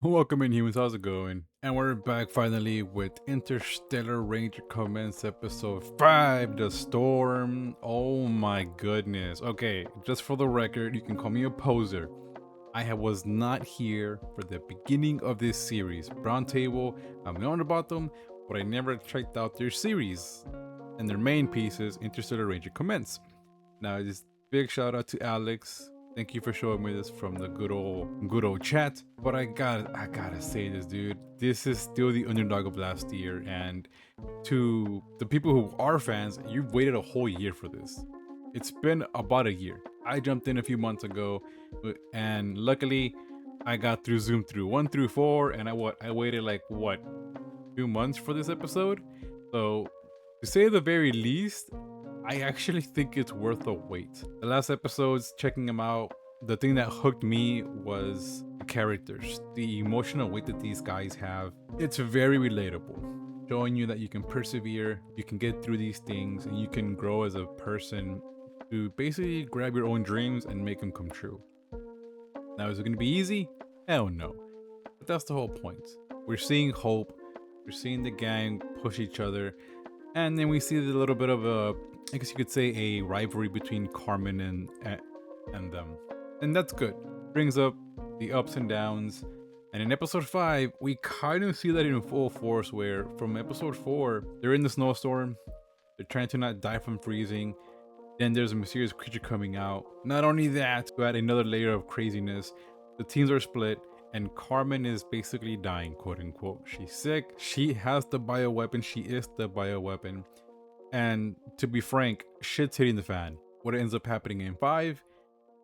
Welcome in, humans. How's it going? And we're back finally with Interstellar Ranger Comments episode 5, The Storm. Oh my goodness. Okay, just for the record, you can call me a poser. Was not here for the beginning of this series. Brown Table, I've known about them, but I never checked out their series and their main pieces, Interstellar Ranger Comments. Now, just big shout out to Alex. Thank you for showing me this from the good old chat. But I gotta say this, dude. This is still the underdog of last year, and to the people who are fans, you've waited a whole year for this. It's been about a year. I jumped in a few months ago, and luckily, I got through Zoom through 1 through 4, and I waited like what 2 months for this episode. So to say the very least, I actually think it's worth the wait. The last episodes, checking them out, the thing that hooked me was the characters, the emotional weight that these guys have. It's very relatable, showing you that you can persevere, you can get through these things, and you can grow as a person to basically grab your own dreams and make them come true. Now, is it going to be easy? Hell no. But that's the whole point. We're seeing hope, we're seeing the gang push each other, and then we see a little bit of a, I guess you could say, a rivalry between Carmen and them, and that's good. Brings up the ups and downs, and in episode 5, we kind of see that in full force. Where from episode 4, they're in the snowstorm, they're trying to not die from freezing. Then there's a mysterious creature coming out. Not only that, to add another layer of craziness, the teams are split, and Carmen is basically dying, quote unquote. She's sick. She has the bioweapon. She is the bioweapon. And to be frank, shit's hitting the fan. What ends up happening in 5,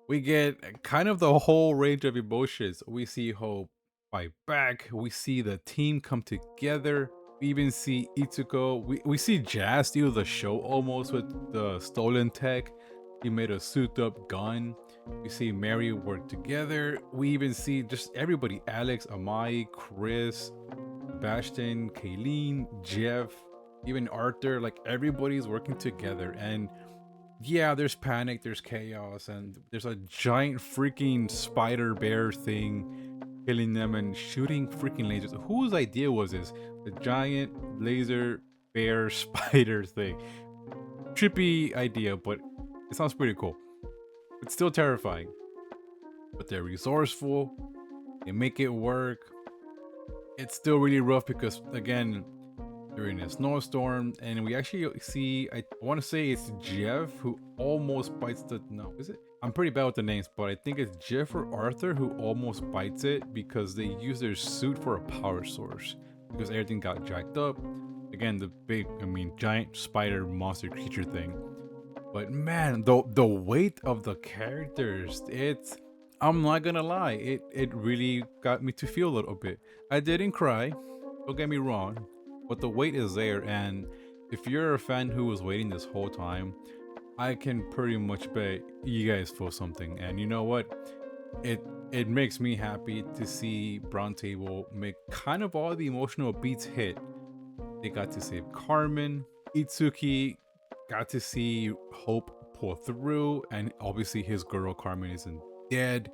we get kind of the whole range of emotions. We see Hope fight back. We see the team come together. We even see Itsuko. We see Jazz steal the show almost with the stolen tech. He made a souped up gun. We see Mary work together. We even see just everybody: Alex, Amai, Chris, Bastion, Kayleen, Jeff, even Arthur. Like, everybody's working together. And yeah, there's panic, there's chaos, and there's a giant freaking spider bear thing killing them and shooting freaking lasers. Whose idea was this? The giant laser bear spider thing. Trippy idea, but it sounds pretty cool. It's still terrifying. But they're resourceful, they make it work. It's still really rough because, again, during a snowstorm, and we actually see, I want to say it's Jeff who almost bites the, no, is it? I'm pretty bad with the names, but I think it's Jeff or Arthur who almost bites it because they use their suit for a power source because everything got jacked up. Again, the big, giant spider monster creature thing. But man, the weight of the characters, it's, I'm not gonna lie, it really got me to feel a little bit. I didn't cry, don't get me wrong, but the weight is there. And if you're a fan who was waiting this whole time, I can pretty much bet you guys feel something. And you know what? It makes me happy to see Brown Table make kind of all the emotional beats hit. They got to save Carmen. Itsuki got to see Hope pull through, and obviously his girl Carmen isn't dead.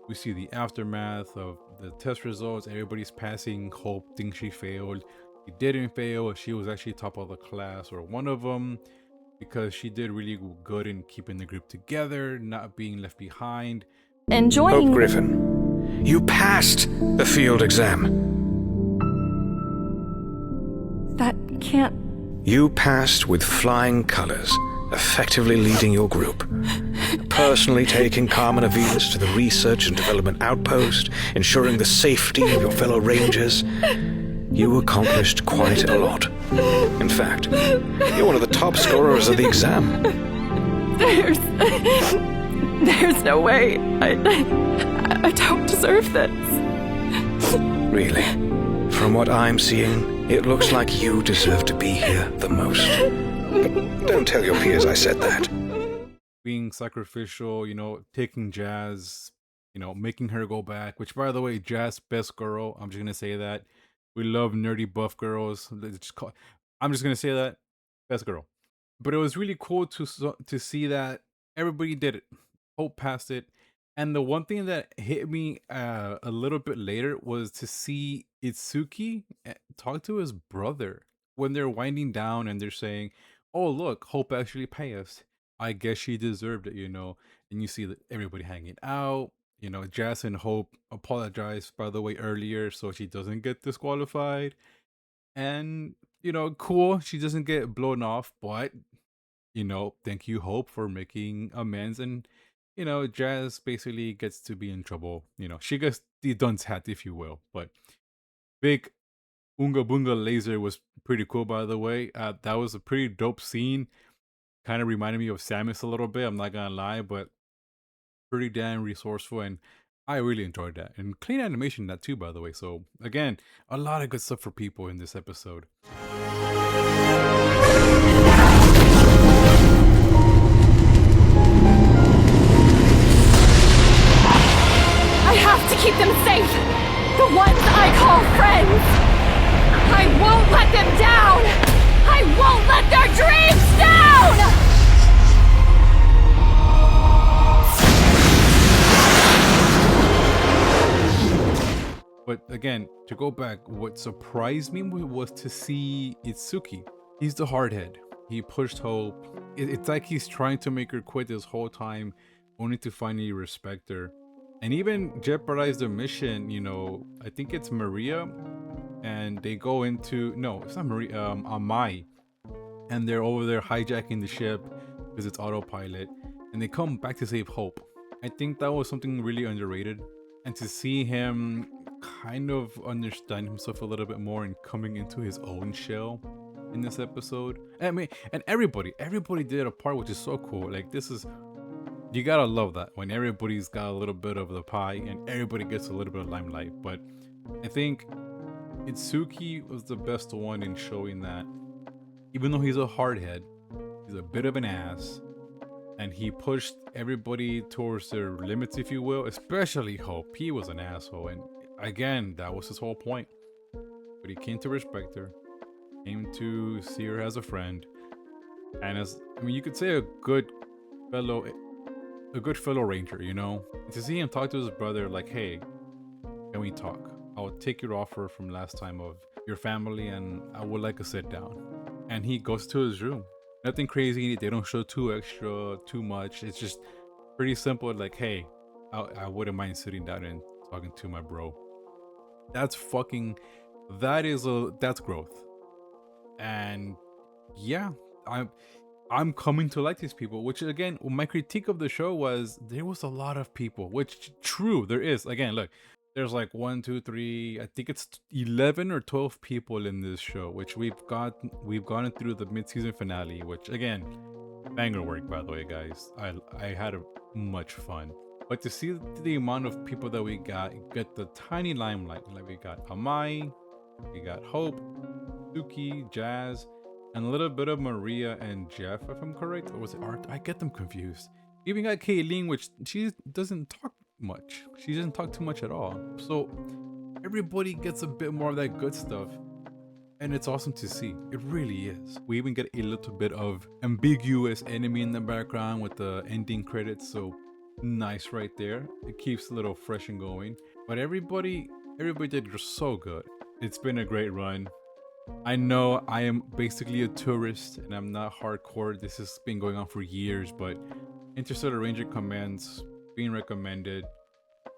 We see the aftermath of the test results. Everybody's passing. Hope thinks she failed. She didn't fail. She was actually top of the class, or one of them, because she did really good in keeping the group together, not being left behind. Hope Griffin, you passed the field exam. That can't... You passed with flying colors, effectively leading your group. Personally taking Carmen Aviles to the research and development outpost, ensuring the safety of your fellow rangers. You accomplished quite a lot. In fact, you're one of the top scorers of the exam. There's no way. I don't deserve this. Really? From what I'm seeing, it looks like you deserve to be here the most. But don't tell your peers I said that. Being sacrificial, taking Jazz, making her go back, which, by the way, Jazz, best girl. I'm just going to say that. We love nerdy buff girls. I'm just going to say that. Best girl. But it was really cool to see that everybody did it. Hope passed it. And the one thing that hit me a little bit later was to see Itsuki talk to his brother when they're winding down and they're saying, "Oh, look, Hope actually passed. I guess she deserved it." And you see that everybody hanging out. Jazz and Hope apologized, by the way, earlier so she doesn't get disqualified. And, cool, she doesn't get blown off, but thank you, Hope, for making amends. And, Jazz basically gets to be in trouble. She gets the dunce hat, if you will. But big Unga Bunga laser was pretty cool, by the way. That was a pretty dope scene. Kind of reminded me of Samus a little bit, I'm not gonna lie, but pretty damn resourceful. And I really enjoyed that. And clean animation, that too, by the way. So, again, a lot of good stuff for people in this episode. I have to keep them safe! The ones I call friends! I won't let them down! I won't let their dreams down! But again, to go back, what surprised me was to see Itsuki. He's the hardhead. He pushed Hope. It's like he's trying to make her quit this whole time, only to finally respect her. And even jeopardize the mission, I think it's Maria. And they go into, no, it's not Maria, Amai. And they're over there hijacking the ship because it's autopilot. And they come back to save Hope. I think that was something really underrated. And to see him kind of understand himself a little bit more and coming into his own shell in this episode. I mean, and everybody did a part, which is so cool. Like, you gotta love that when everybody's got a little bit of the pie and everybody gets a little bit of limelight. But I think Itsuki was the best one in showing that even though he's a hardhead, he's a bit of an ass, and he pushed everybody towards their limits, if you will, especially Hope. He was an asshole, and again, that was his whole point. But he came to respect her, came to see her as a friend, and you could say a good fellow ranger, And to see him talk to his brother like, "Hey, can we talk? I'll take your offer from last time of your family, and I would like a sit down." And he goes to his room. Nothing crazy. They don't show too much. It's just pretty simple. Like, "Hey, I wouldn't mind sitting down and talking to my bro." That's growth. And yeah, I'm coming to like these people, which again, my critique of the show was there was a lot of people, which true, there is. Again, look, there's like 1, 2, 3, I think it's 11 or 12 people in this show, which we've gone through the mid-season finale, which again, banger work, by the way, guys. I had much fun. But to see the amount of people that we get the tiny limelight, like we got Amai, we got Hope, Suki, Jazz, and a little bit of Maria and Jeff, if I'm correct, or was it Art? I get them confused. Even got Kayleen, which she doesn't talk much. She doesn't talk too much at all. So everybody gets a bit more of that good stuff. And it's awesome to see. It really is. We even get a little bit of ambiguous enemy in the background with the ending credits. So nice right there. It keeps a little fresh and going. But everybody did just so good. It's been a great run. I know I am basically a tourist and I'm not hardcore. This has been going on for years, but Interstellar Ranger Commands being recommended.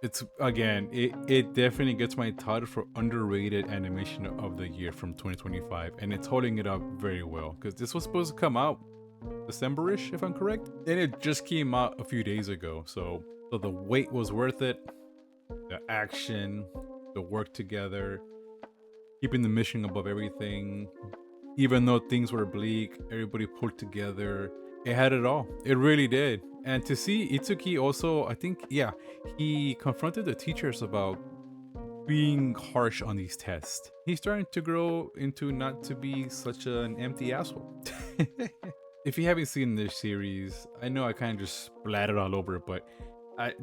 It's again, it definitely gets my title for underrated animation of the year from 2025, and it's holding it up very well because this was supposed to come out December-ish, if I'm correct, and it just came out a few days ago. So the wait was worth it. The action, the work together, keeping the mission above everything. Even though things were bleak, everybody pulled together. It had it all. It really did. And to see Itsuki also, I think, yeah, he confronted the teachers about being harsh on these tests. He's starting to grow into not to be such an empty asshole. If you haven't seen this series, I know I kind of just splattered all over it, but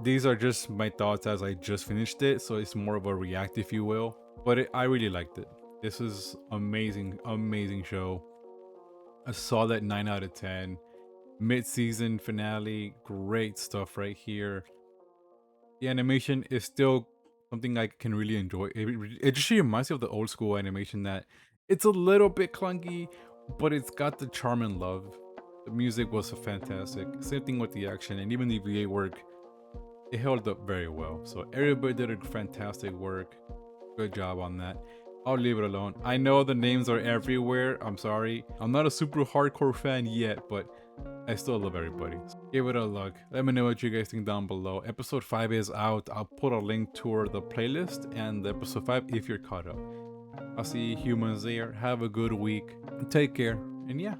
these are just my thoughts as I just finished it, so it's more of a react, if you will. But I really liked it. This is amazing, amazing show. A solid 9 out of 10. Mid-season finale, great stuff right here. The animation is still something I can really enjoy. It just reminds me of the old school animation that it's a little bit clunky, but it's got the charm and love. The music was fantastic. Same thing with the action and even the VA work. It held up very well. So everybody did a fantastic work. Good job on that. I'll leave it alone. I know the names are everywhere. I'm sorry. I'm not a super hardcore fan yet, but I still love everybody. So give it a look. Let me know what you guys think down below. Episode 5 is out. I'll put a link to the playlist and the episode 5 if you're caught up. I'll see humans there. Have a good week. Take care. And yeah.